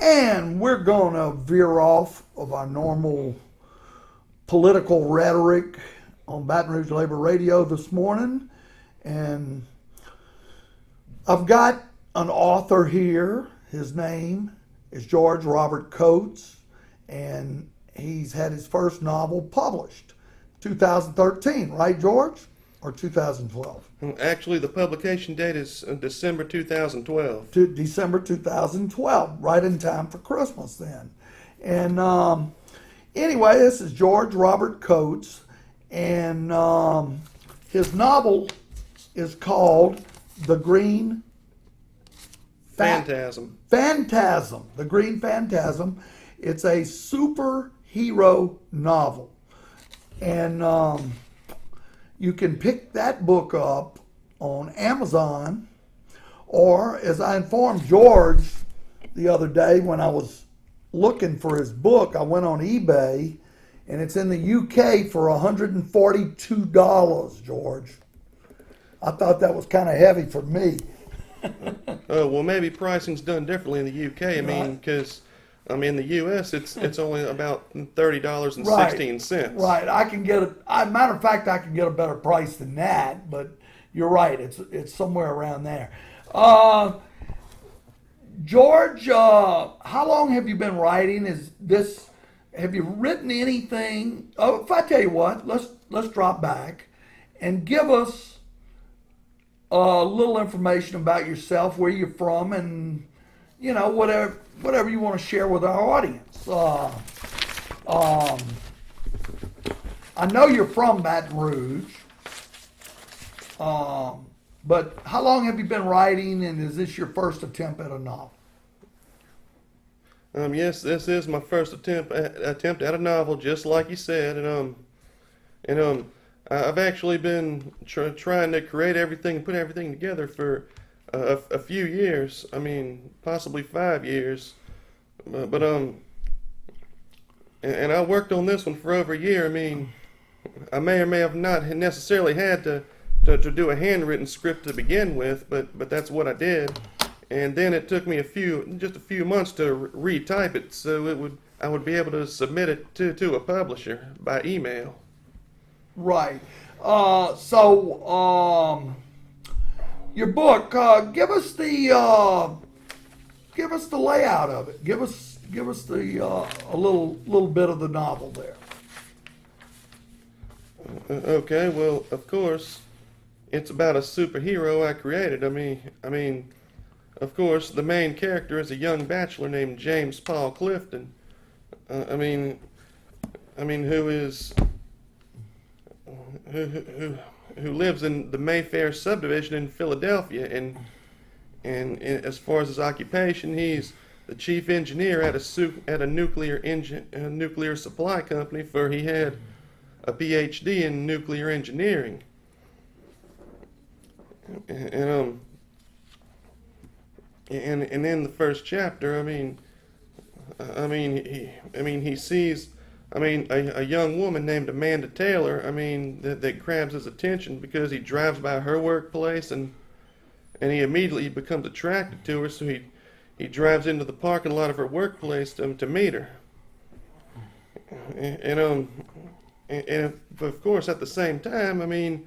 And we're going to veer off of our normal political rhetoric on Baton Rouge Labor Radio this morning. And I've got an author here. His name is George Robert Coates, and he's had his first novel published 2013, right, George? Or 2012? Actually, the publication date is December 2012. To December 2012, right in time for Christmas then. And anyway, this is George Robert Coates, and his novel is called The Green Phantasm. Phantasm, The Green Phantasm. It's a superhero novel. And you can pick that book up on Amazon, or as I informed George the other day when I was looking for his book, I went on eBay, and it's in the UK for $142, George. I thought that was kind of heavy for me. Oh, well, maybe pricing's done differently in the UK. I mean, because in the US, it's only about $30.16. Right. I can get matter of fact, I can get a better price than that, but you're right. It's somewhere around there. George, how long have you been writing? Have you written anything? Oh, if I tell you what, let's drop back and give us a little information about yourself, where you're from, and whatever you want to share with our audience. I know you're from Baton Rouge, but how long have you been writing, and is this your first attempt at a novel? Yes, this is my first attempt at a novel, just like you said, and I've actually been trying to create everything and put everything together for a few years. I mean, possibly 5 years, but and I worked on this one for over a year. I mean, I may or may have not necessarily had to do a handwritten script to begin with, but that's what I did. And then it took me just a few months to retype it, so I would be able to submit it to a publisher by email. Right. Your book. Give us the layout of it. Give us a little bit of the novel there. Okay. Well, of course, it's about a superhero I created. I mean, of course, the main character is a young bachelor named James Paul Clifton. Who lives in the Mayfair subdivision in Philadelphia, and as far as his occupation, he's the chief engineer at a nuclear supply company, for he had a PhD in nuclear engineering. And in the first chapter, he sees a young woman named Amanda Taylor, that grabs his attention because he drives by her workplace, and he immediately becomes attracted to her, so he drives into the parking lot of her workplace to meet her. And of course, at the same time,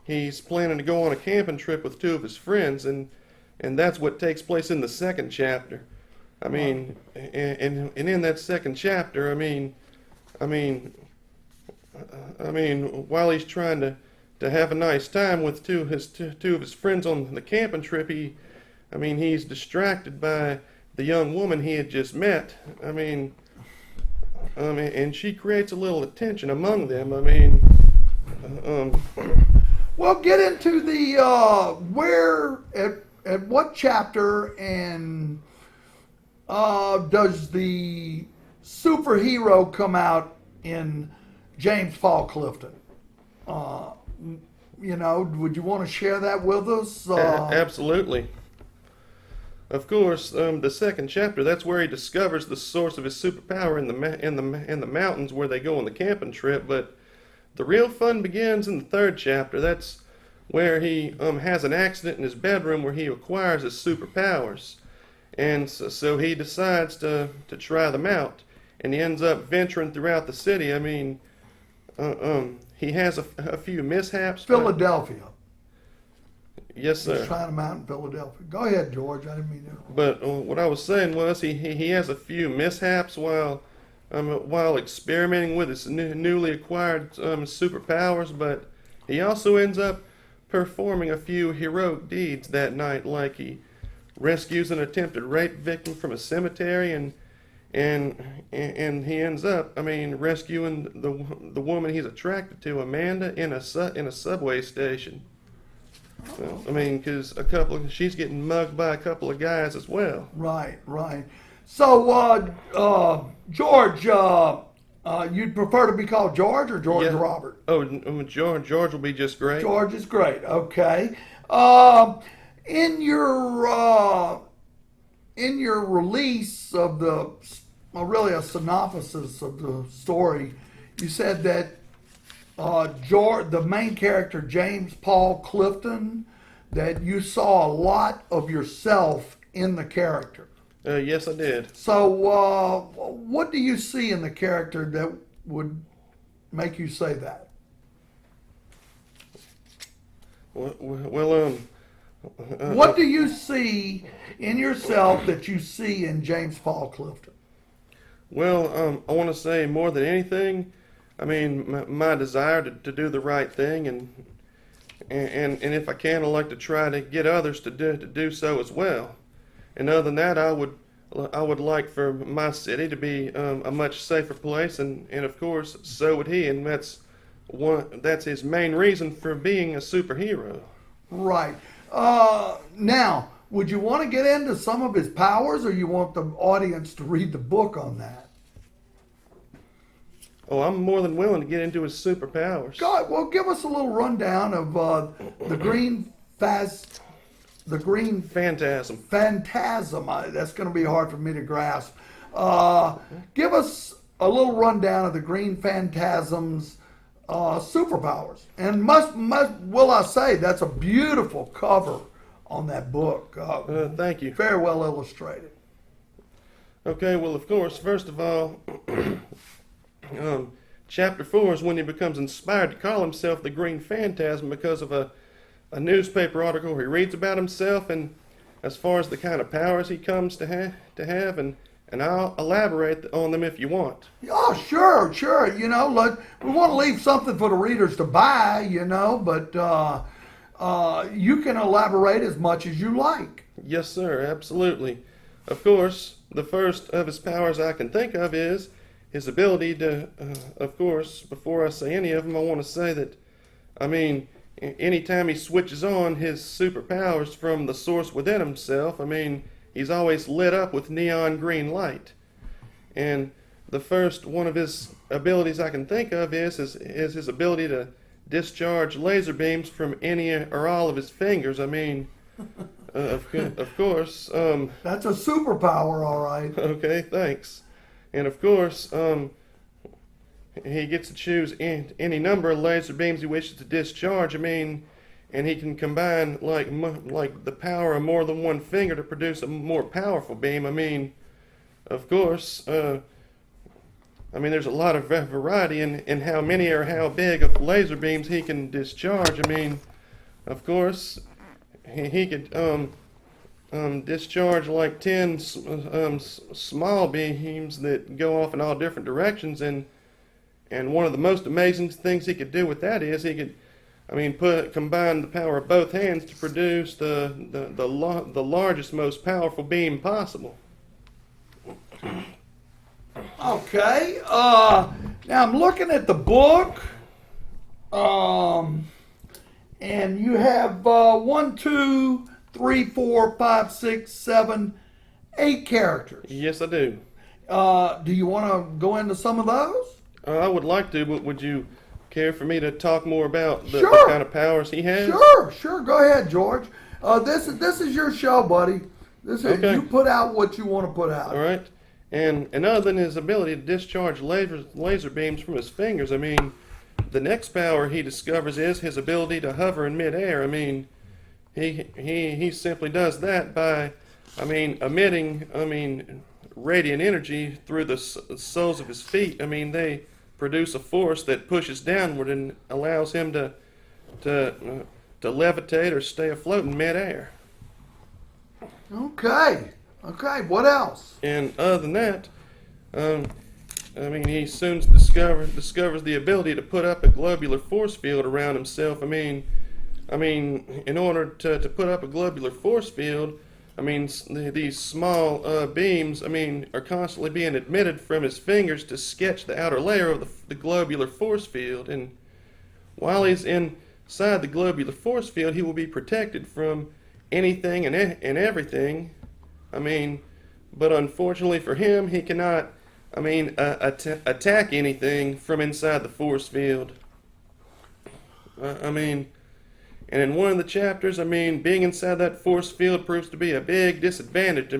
he's planning to go on a camping trip with two of his friends, and that's what takes place in the second chapter. And in that second chapter, while he's trying to have a nice time with two of his friends on the camping trip, he's distracted by the young woman he had just met. And she creates a little attention among them. Well, get into the where at what chapter, and does the superhero come out in James Paul Clifton? Would you want to share that with us? Absolutely. Of course, the second chapter, that's where he discovers the source of his superpower in the mountains where they go on the camping trip. But the real fun begins in the third chapter. That's where he has an accident in his bedroom where he acquires his superpowers. And so he decides to try them out, and he ends up venturing throughout the city. I mean, he has a few mishaps. Philadelphia. Yes, sir. He's trying them out in Philadelphia. Go ahead, George. I didn't mean to. But what I was saying was he has a few mishaps while experimenting with his newly acquired superpowers, but he also ends up performing a few heroic deeds that night, like he rescues an attempted rape victim from a cemetery, and he ends up, rescuing the woman he's attracted to, Amanda, in a subway station. Well, because she's getting mugged by a couple of guys as well. Right, right. So, George, you'd prefer to be called George or George Robert? Oh, George will be just great. George is great. Okay. In your release of really a synopsis of the story, you said that George, the main character, James Paul Clifton, that you saw a lot of yourself in the character. Yes, I did. So, what do you see in the character that would make you say that? What do you see in yourself that you see in James Paul Clifton? Well, I want to say more than anything, my desire to do the right thing, and if I can, I like to try to get others to do so as well. And other than that, I would like for my city to be a much safer place, and of course, so would he, and that's his main reason for being a superhero. Right. Now, would you want to get into some of his powers, or you want the audience to read the book on that? Oh, I'm more than willing to get into his superpowers. God, well, give us a little rundown of the green Phantasm. Phantasm. That's going to be hard for me to grasp. Give us a little rundown of the Green Phantasm's superpowers. And will I say, that's a beautiful cover on that book. Thank you. Very well illustrated. Okay, well, of course, first of all, Chapter 4 is when he becomes inspired to call himself the Green Phantasm because of a newspaper article he reads about himself, and as far as the kind of powers he comes to have, and I'll elaborate on them if you want. Oh, sure. We want to leave something for the readers to buy, but you can elaborate as much as you like. Yes, sir, absolutely. Of course, the first of his powers I can think of is his ability to, of course, before I say any of them, I want to say that, anytime he switches on his superpowers from the source within himself, he's always lit up with neon green light. And the first one of his abilities I can think of is his ability to discharge laser beams from any or all of his fingers. Of course. That's a superpower, all right. Okay, thanks. And of course, he gets to choose any number of laser beams he wishes to discharge. And he can combine like the power of more than one finger to produce a more powerful beam. Of course, there's a lot of variety in how many or how big of laser beams he can discharge. Of course, he could discharge like 10 small beams that go off in all different directions, and one of the most amazing things he could do with that is he could combine the power of both hands to produce the largest, most powerful beam possible. Okay. Now I'm looking at the book, and you have 1, 2, 3, 4, 5, 6, 7, 8 characters. Yes, I do. Do you want to go into some of those? I would like to, but would you care for me to talk more about the kind of powers he has? Sure. Go ahead, George. This is your show, buddy. Okay. You put out what you want to put out. All right. And other than his ability to discharge laser beams from his fingers, the next power he discovers is his ability to hover in midair. He simply does that by emitting radiant energy through the soles of his feet. They produce a force that pushes downward and allows him to levitate or stay afloat in midair. Okay. Okay. What else? And other than that, he soon discovers the ability to put up a globular force field around himself. In order to put up a globular force field, these small beams, are constantly being emitted from his fingers to sketch the outer layer of the globular force field. And while he's inside the globular force field, he will be protected from anything and everything. But unfortunately for him, he cannot, attack anything from inside the force field. And in one of the chapters, being inside that force field proves to be a big disadvantage.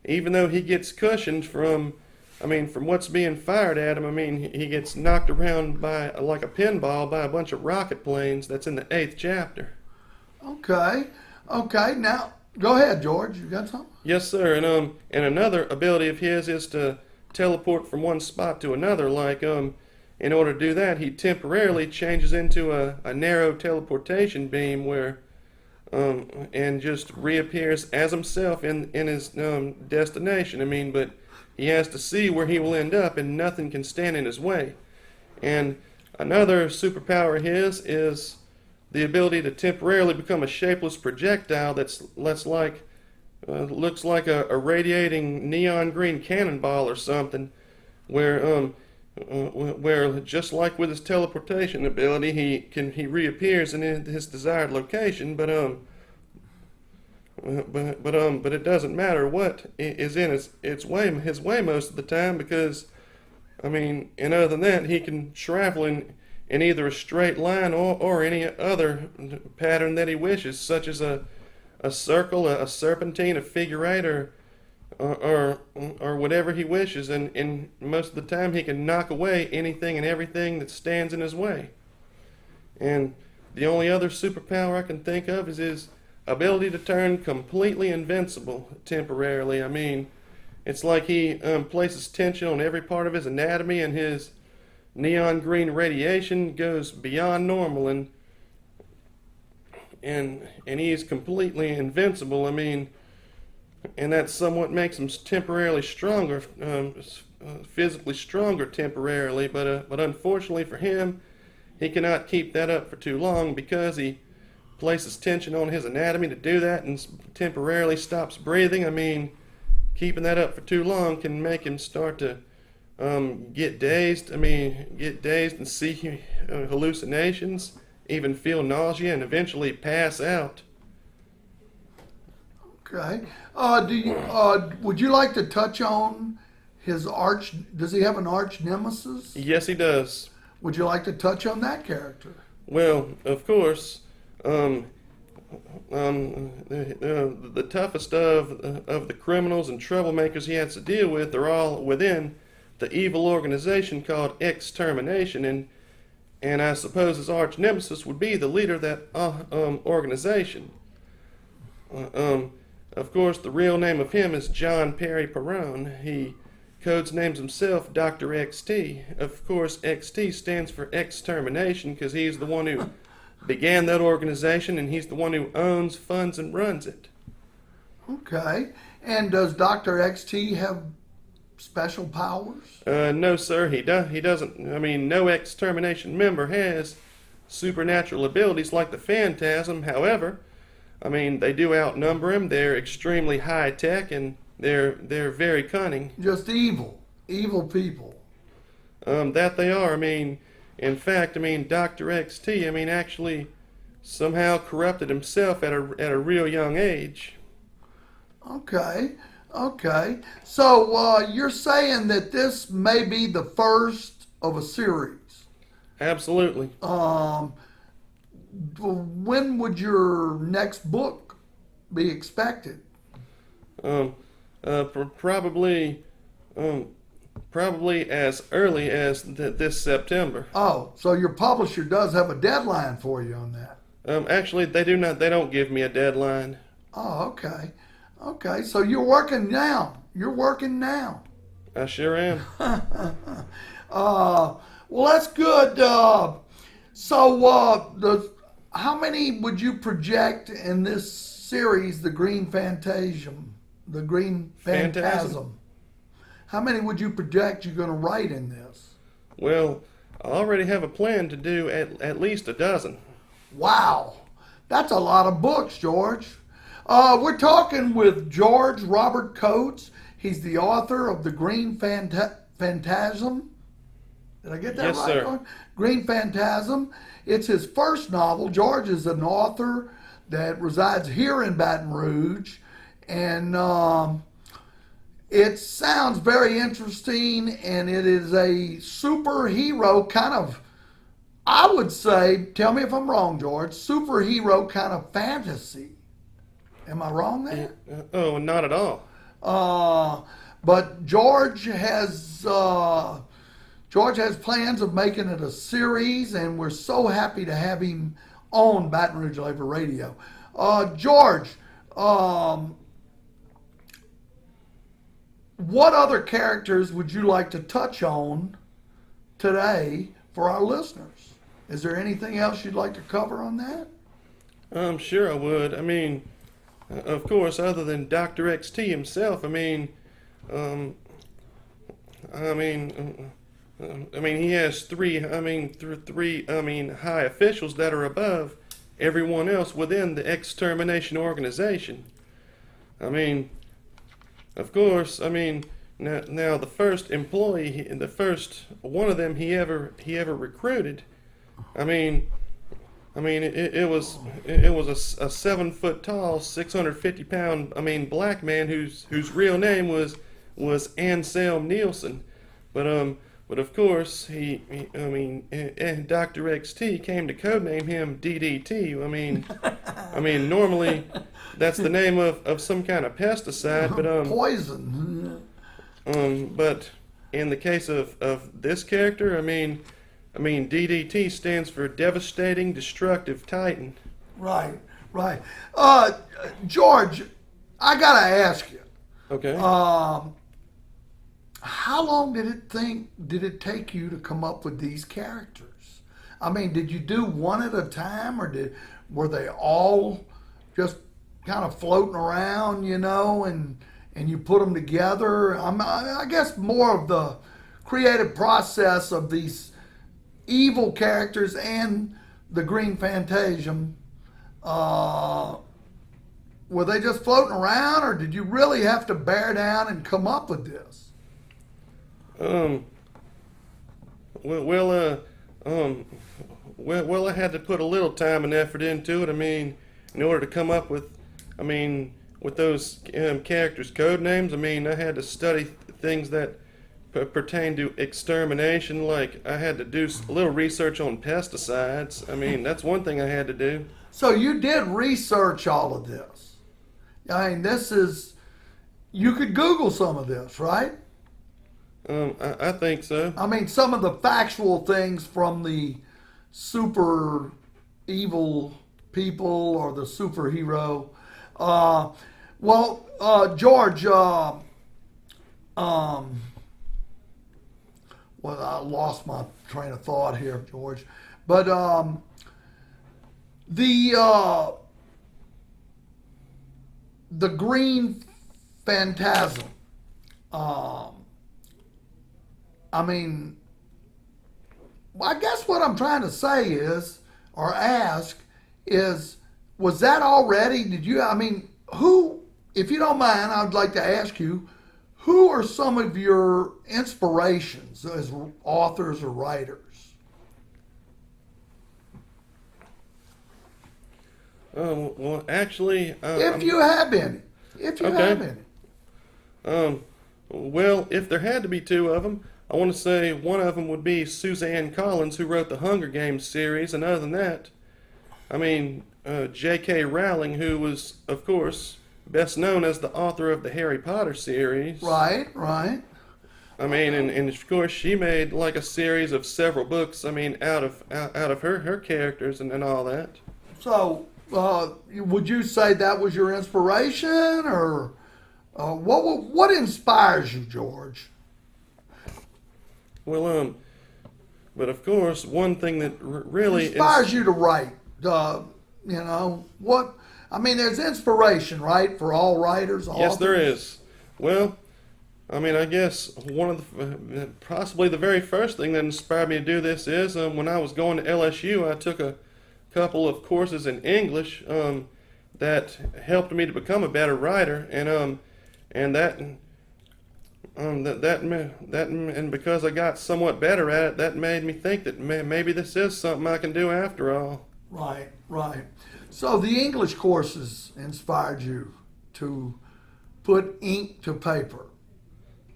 Even though he gets cushioned from what's being fired at him, he gets knocked around by, like a pinball, by a bunch of rocket planes. That's in the 8th chapter. Okay. Okay. Now, go ahead, George. You got something? Yes, sir. And another ability of his is to teleport from one spot to another. In order to do that, he temporarily changes into a narrow teleportation beam where, and just reappears as himself in his destination. But he has to see where he will end up, and nothing can stand in his way. And another superpower of his is the ability to temporarily become a shapeless projectile looks like a radiating neon green cannonball or something, where just like with his teleportation ability, he reappears in his desired location, but it doesn't matter what is in his way most of the time, because and other than that, he can travel in either a straight line or any other pattern that he wishes, such as a circle, a serpentine, a figure eight, or whatever he wishes, and most of the time he can knock away anything and everything that stands in his way. And the only other superpower I can think of is his ability to turn completely invincible temporarily. It's like he places tension on every part of his anatomy, and his neon green radiation goes beyond normal, and he is completely invincible. And that somewhat makes him temporarily stronger, physically stronger temporarily. But unfortunately for him, he cannot keep that up for too long, because he places tension on his anatomy to do that and temporarily stops breathing. Keeping that up for too long can make him start to get dazed. Get dazed and see hallucinations, even feel nausea, and eventually pass out. Okay. Would you like to touch on his does he have an arch nemesis? Yes, he does. Would you like to touch on that character? Well, of course, the toughest of the criminals and troublemakers he has to deal with are all within the evil organization called Extermination, and I suppose his arch nemesis would be the leader of that organization. Of course, the real name of him is John Perry Perrone. He codes names himself Dr. XT. Of course, XT stands for Extermination, because he's the one who began that organization, and he's the one who owns, funds, and runs it. Okay. And does Dr. XT have special powers? No, sir, he doesn't. No Extermination member has supernatural abilities like the phantasm. However, they do outnumber him. They're extremely high tech, and they're very cunning. Just evil people. That they are. In fact, Dr. XT, actually somehow corrupted himself at a real young age. Okay. So you're saying that this may be the first of a series? Absolutely. When would your next book be expected? Probably as early as this September. Oh, so your publisher does have a deadline for you on that? Actually, they do not. They don't give me a deadline. Oh, okay. Okay, so you're working now. You're working now. I sure am. Well, that's good. How many would you project in this series, The Green Phantasm? The Green Phantasm. How many would you project you're going to write in this? Well, I already have a plan to do at least a dozen. Wow, that's a lot of books, George. We're talking with George Robert Coates. He's the author of The Green Phantasm. Did I get that Yes, right? sir. George? Green Phantasm. It's his first novel. George is an author that resides here in Baton Rouge, and it sounds very interesting, and it is a superhero kind of, I would say, tell me if I'm wrong, George, superhero kind of fantasy. Am I wrong there? Oh, not at all. But George has plans of making it a series, and we're so happy to have him on Baton Rouge Labor Radio. George, what other characters would you like to touch on today for our listeners? Is there anything else you'd like to cover on that? Sure I would. I mean, of course, other than Dr. XT himself, he has three high officials that are above everyone else within the extermination organization. Of course, now the first employee, the first one of them he ever recruited, it was a 7 foot tall, 650 pound, black man whose real name was Anselm Nielsen, but of course Dr. XT came to codename him DDT. Normally that's the name of some kind of pesticide, but Poison. but in the case of this character, DDT stands for Devastating Destructive Titan. Right. George, I gotta ask you. Okay. How long did it take you to come up with these characters? Did you do one at a time, or were they all just kind of floating around, and you put them together? I guess more of the creative process of these evil characters and the Green Phantasm. Were they just floating around, or did you really have to bear down and come up with this? Well, I had to put a little time and effort into it. In order to come up with those characters' code names, I had to study things that pertain to extermination. Like, I had to do a little research on pesticides. That's one thing I had to do. So you did research all of this. You could Google some of this, right? I think so. Some of the factual things from the super evil people or the superhero. George, I lost my train of thought here, George. But the Green Phantasm. I guess what I'm trying to say is, or ask, is, was that already, who, if you don't mind, I'd like to ask you, who are some of your inspirations as authors or writers? Well, actually... if you have any. Well, if there had to be two of them, I want to say one of them would be Suzanne Collins, who wrote the Hunger Games series, and other than that, J.K. Rowling, who was, of course, best known as the author of the Harry Potter series. Right. And of course, she made like a series of several books, out of her characters and all that. So, would you say that was your inspiration, or what inspires you, George? Well, but of course, one thing that really Inspires you to write? What? I mean, there's inspiration, right, for all writers. yes, Authors. there is. Well, I mean, I guess one of possibly the very first thing that inspired me to do this is when I was going to LSU, I took a couple of courses in English that helped me to become a better writer, and and because I got somewhat better at it, that made me think that maybe this is something I can do after all. Right, right. So the English courses inspired you to put ink to paper.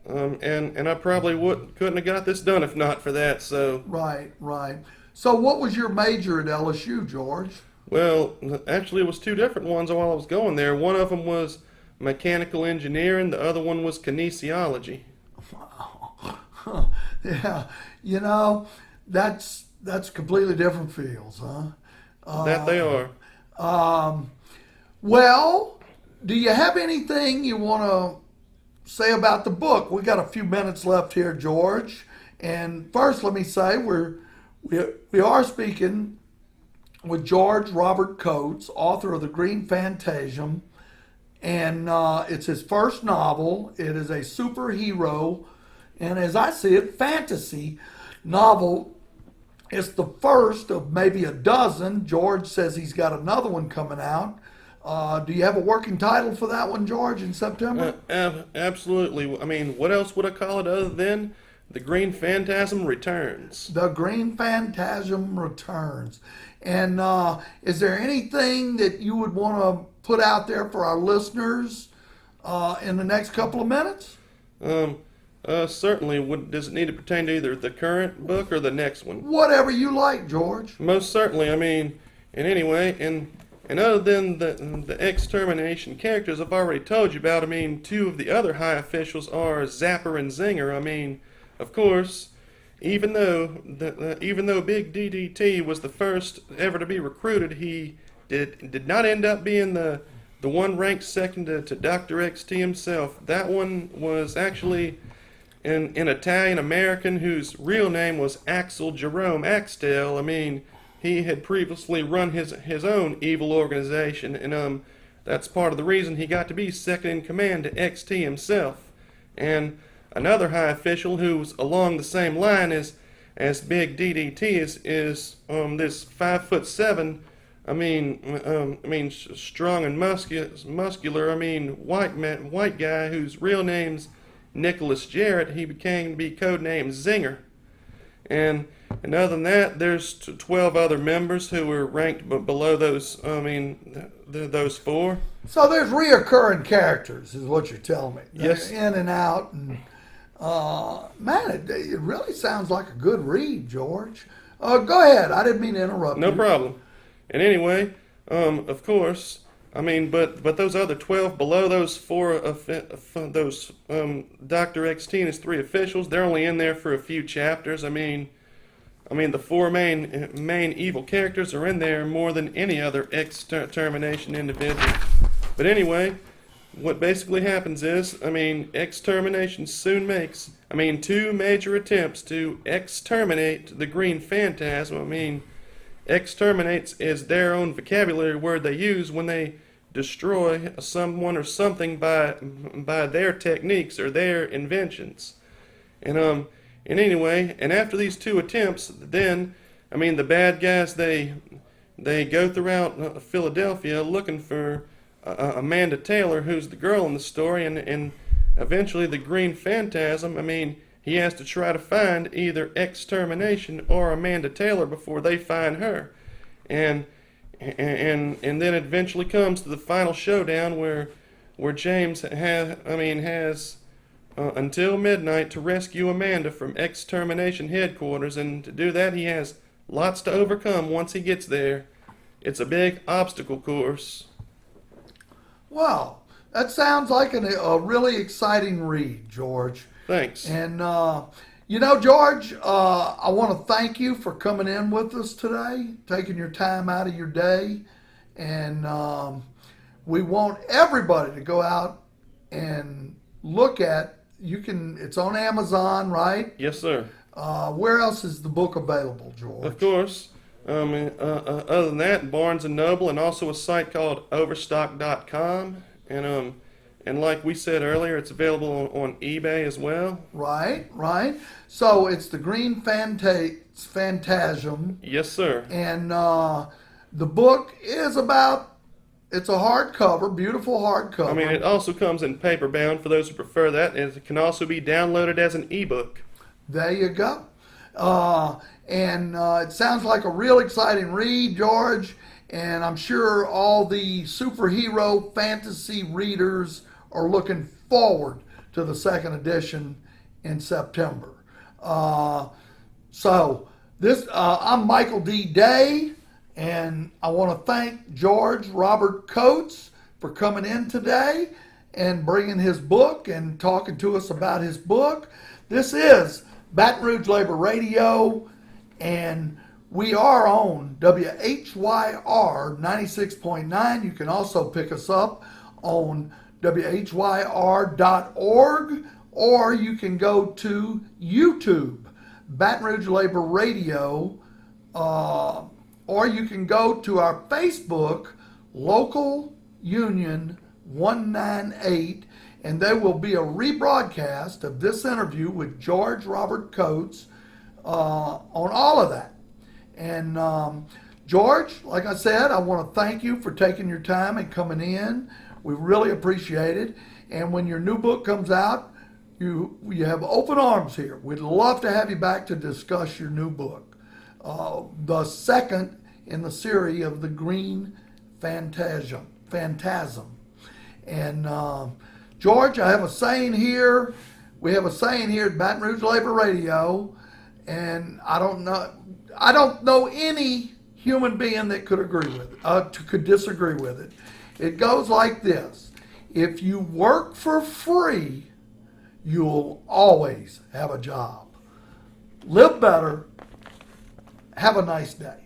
And I probably couldn't have got this done if not for that. So, Right, right. So what was your major at LSU, George? well, actually, it was two different ones while I was going there. One of them was mechanical engineering. The other one was kinesiology. Wow. Yeah, that's completely different fields, huh? That they are. Well, do you have anything you want to say about the book? We got a few minutes left here, George. And first, let me say we are speaking with George Robert Coates, author of The Green Phantasm, and it's his first novel. It is a superhero, and as I see it, fantasy novel. It's the first of maybe a dozen. George says he's got another one coming out. Do you have a working title for that one, George, in September? Absolutely. I mean, what else would I call it other than The Green Phantasm Returns? The Green Phantasm Returns. And is there anything that you would want to put out there for our listeners in the next couple of minutes? Certainly. Does it need to pertain to either the current book or the next one? Whatever you like, George. Most certainly. I mean, and anyway, and other than the extermination characters I've already told you about, I mean, two of the other high officials are Zapper and Zinger. I mean, of course, even though Big DDT was the first ever to be recruited, he did not end up being the one ranked second to Dr. XT himself. That one was actually an Italian American whose real name was Axel Jerome Axtell. I mean, he had previously run his own evil organization, and that's part of the reason he got to be second in command to XT himself. And another high official who's along the same line as Big DDT is this 5'7". I mean, strong and muscular. I mean, white guy whose real name's Nicholas Jarrett. He became to be codenamed Zinger. And other than that, there's 12 other members who were ranked below those. I mean, those four. So there's reoccurring characters, is what you're telling me. Yes. They're in and out, and man, it really sounds like a good read, George. Go ahead. I didn't mean to interrupt you. No problem. And anyway, of course, I mean, but those other 12 below those four, those Dr. XT and his three officials, they're only in there for a few chapters. I mean, the four main evil characters are in there more than any other extermination individual. But anyway, what basically happens is, I mean, extermination soon makes, I mean, two major attempts to exterminate the Green Phantasm. I mean, exterminates is their own vocabulary word they use when they destroy someone or something by their techniques or their inventions. And anyway, and after these two attempts, then I mean the bad guys they go throughout Philadelphia looking for Amanda Taylor, who's the girl in the story, and eventually the Green Phantasm. I mean, he has to try to find either extermination or Amanda Taylor before they find her, and then it eventually comes to the final showdown where James has until midnight to rescue Amanda from extermination headquarters, and to do that he has lots to overcome once he gets there. It's a big obstacle course. Wow, that sounds like a really exciting read, George. Thanks. And, George, I want to thank you for coming in with us today, taking your time out of your day. And we want everybody to go out and look at. It's on Amazon, right? Yes, sir. Where else is the book available, George? Of course. Other than that, Barnes and Noble, and also a site called Overstock.com, and like we said earlier, it's available on eBay as well. Right. So it's the Green Phantasm, Yes, sir. and the book is it's a hardcover, beautiful hardcover. I mean, it also comes in paper bound for those who prefer that, and it can also be downloaded as an ebook. There you go. And it sounds like a real exciting read, George. And I'm sure all the superhero fantasy readers are looking forward to the second edition in September. I'm Michael D. Day, and I want to thank George Robert Coates for coming in today and bringing his book and talking to us about his book. This is Baton Rouge Labor Radio, and we are on WHYR 96.9. You can also pick us up on WHYR.org, or you can go to YouTube, Baton Rouge Labor Radio, or you can go to our Facebook, Local Union 198, and there will be a rebroadcast of this interview with George Robert Coates on all of that. And George, like I said, I want to thank you for taking your time and coming in. We really appreciate it. And when your new book comes out, you have open arms here. We'd love to have you back to discuss your new book, the second in the series of the Green Phantasm. And George, I have a saying here. We have a saying here at Baton Rouge Labor Radio, and I don't know any human being that could agree with it, could disagree with it. It goes like this: if you work for free, you'll always have a job. Live better. Have a nice day.